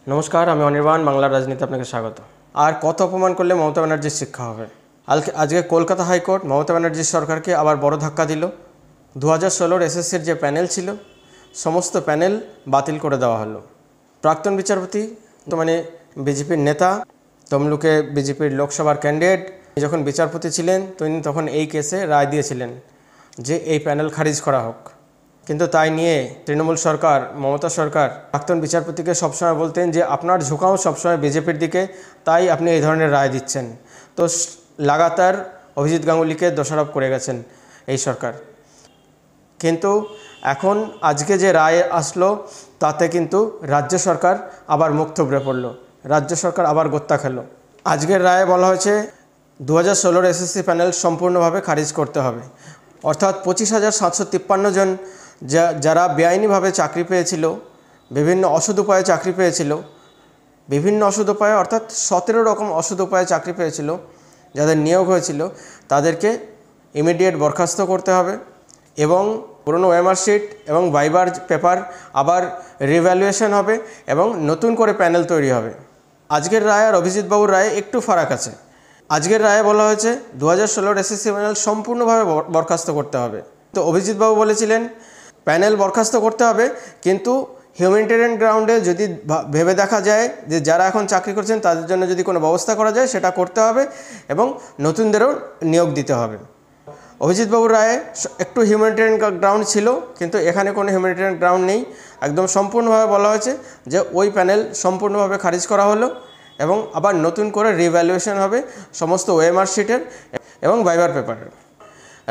নমস্কার, আমি অনির্বাণ। বাংলার রাজনীতি আপনাকে স্বাগত। আর কত অপমান করলে মমতা ব্যানার্জির শিক্ষা হবে? আজকে কলকাতা হাইকোর্ট মমতা ব্যানার্জির সরকারকে আবার বড় ধাক্কা দিল। 2016 এসএসসির যে প্যানেল ছিল, সমস্ত প্যানেল বাতিল করে দেওয়া হলো। প্রাক্তন বিচারপতি বিজেপির নেতা, তমলুকে বিজেপির লোকসভার ক্যান্ডিডেট যখন বিচারপতি ছিলেন তিনি তখন এই কেসে রায় দিয়েছিলেন যে এই প্যানেল খারিজ করা হোক। কিন্তু তাই নিয়ে তৃণমূল সরকার, মমতা সরকার প্রাক্তন বিচারপতিকে সবসময় বলতেন যে আপনার ঝুঁকাও সবসময় বিজেপির দিকে, তাই আপনি এই ধরনের রায় দিচ্ছেন। তো লাগাতার অভিজিৎ গাঙ্গুলিকে দোষারোপ করে গেছেন এই সরকার। কিন্তু এখন আজকে যে রায় আসলো তাতে কিন্তু রাজ্য সরকার আবার মুখ থুবড়ে পড়ল, রাজ্য সরকার আবার গোত্তা খেল। আজকের রায়ে বলা হয়েছে 2016 এসএসসি প্যানেল সম্পূর্ণভাবে খারিজ করতে হবে। অর্থাৎ 25,753 জন যারা বেআইনিভাবে চাকরি পেয়েছিল, বিভিন্ন অসৎ উপায়ে চাকরি পেয়েছিল, বিভিন্ন অসৎ উপায়ে অর্থাৎ 17 রকম অসৎ উপায়ে চাকরি পেয়েছিল, যাদের নিয়োগ হয়েছিল তাদেরকে ইমিডিয়েট বরখাস্ত করতে হবে এবং পুরনো ওএমআর শিট এবং ভাইবার পেপার আবার রিভ্যালুয়েশন হবে এবং নতুন করে প্যানেল তৈরি হবে। আজকের রায় আর অভিজিৎ বাবুর রায়ে একটু ফারাক আছে। আজকের রায়ে বলা হয়েছে 2016 এসএসসি প্যানেল সম্পূর্ণভাবে বরখাস্ত করতে হবে। তো অভিজিৎ বাবু বলেছিলেন প্যানেল বরখাস্ত করতে হবে, কিন্তু হিউম্যানিটেরিয়ান গ্রাউন্ডে যদি ভেবে দেখা যায় যে যারা এখন চাকরি করছেন তাদের জন্য যদি কোনো ব্যবস্থা করা যায় সেটা করতে হবে এবং নতুনদেরও নিয়োগ দিতে হবে। অভিজিৎ বাবুর রায়ে একটু হিউম্যানিটেরিয়ান গ্রাউন্ড ছিল, কিন্তু এখানে কোনো হিউম্যানিটেরিয়ান গ্রাউন্ড নেই। একদম সম্পূর্ণভাবে বলা হয়েছে যে ওই প্যানেল সম্পূর্ণভাবে খারিজ করা হলো এবং আবার নতুন করে রিভ্যালুয়েশন হবে সমস্ত ওএমআর শিটের এবং ভাইবার পেপারের।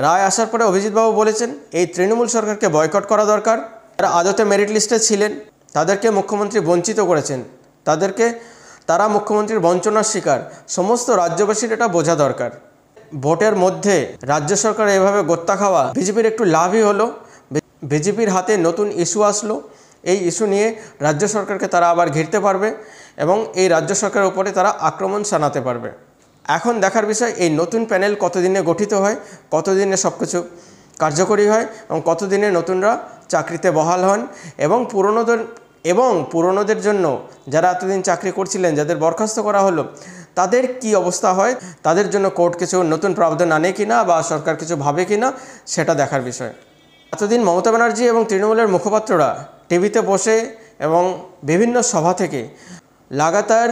রায় আসার পরে অভিজিৎ বাবু বলেছেন এই তৃণমূল সরকারকে বয়কট করা দরকার। যারা আদতে মেরিট লিস্টে ছিলেন তাদেরকে মুখ্যমন্ত্রী বঞ্চিত করেছেন, তারা মুখ্যমন্ত্রীর বঞ্চনার শিকার। সমস্ত রাজ্যবাসীর এটা বোঝা দরকার। ভোটের মধ্যে রাজ্য সরকার এভাবে গোত্তা খাওয়া বিজেপির একটু লাভই হলো। বিজেপির হাতে নতুন ইস্যু আসলো, এই ইস্যু নিয়ে রাজ্য সরকারকে তারা আবার ঘিরতে পারবে এবং এই রাজ্য সরকারের উপরে তারা আক্রমণ শানাতে পারবে। এখন দেখার বিষয় এই নতুন প্যানেল কতদিনে গঠিত হয়, কতদিনে সব কিছু কার্যকরী হয় এবং কতদিনে নতুনরা চাকরিতে বহাল হন এবং পুরনোদের জন্য যারা এতদিন চাকরি করছিলেন, যাদের বরখাস্ত করা হলো, তাদের কি অবস্থা হয়, তাদের জন্য কোর্ট কিছু নতুন প্রাবধান আনে কিনা বা সরকার কিছু ভাবে কিনা সেটা দেখার বিষয়। এতদিন মমতা ব্যানার্জি এবং তৃণমূলের মুখপাত্ররা টিভিতে বসে এবং বিভিন্ন সভা থেকে লাগাতার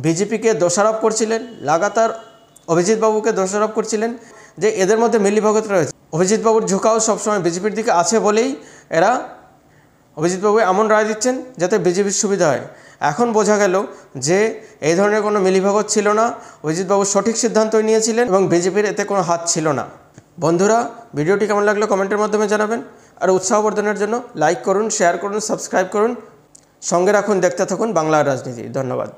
বিজেপিকে দোষারোপ করছিলেন, লাগাতার অভিজিৎ বাবুকে দোষারোপ করছিলেন যে এদের মধ্যে মিলিভগত রয়েছে। অভিজিৎ বাবুর ঝুঁকাও সবসময় বিজেপির দিকে আছে বলেই এরা অভিজিৎ বাবু এমন রায় দিচ্ছেন যাতে বিজেপির সুবিধা হয়। এখন বোঝা গেল যে এই ধরনের কোনো মিলিভগত ছিল না, অভিজিৎ বাবু সঠিক সিদ্ধান্তই নিয়েছিলেন এবং বিজেপির এতে কোনো হাত ছিল না। বন্ধুরা, ভিডিওটি কেমন লাগলো কমেন্টের মাধ্যমে জানাবেন। আর উৎসাহবর্ধনের জন্য লাইক করুন, শেয়ার করুন, সাবস্ক্রাইব করুন, সঙ্গে রাখুন, দেখতে থাকুন বাংলার রাজনীতি। ধন্যবাদ।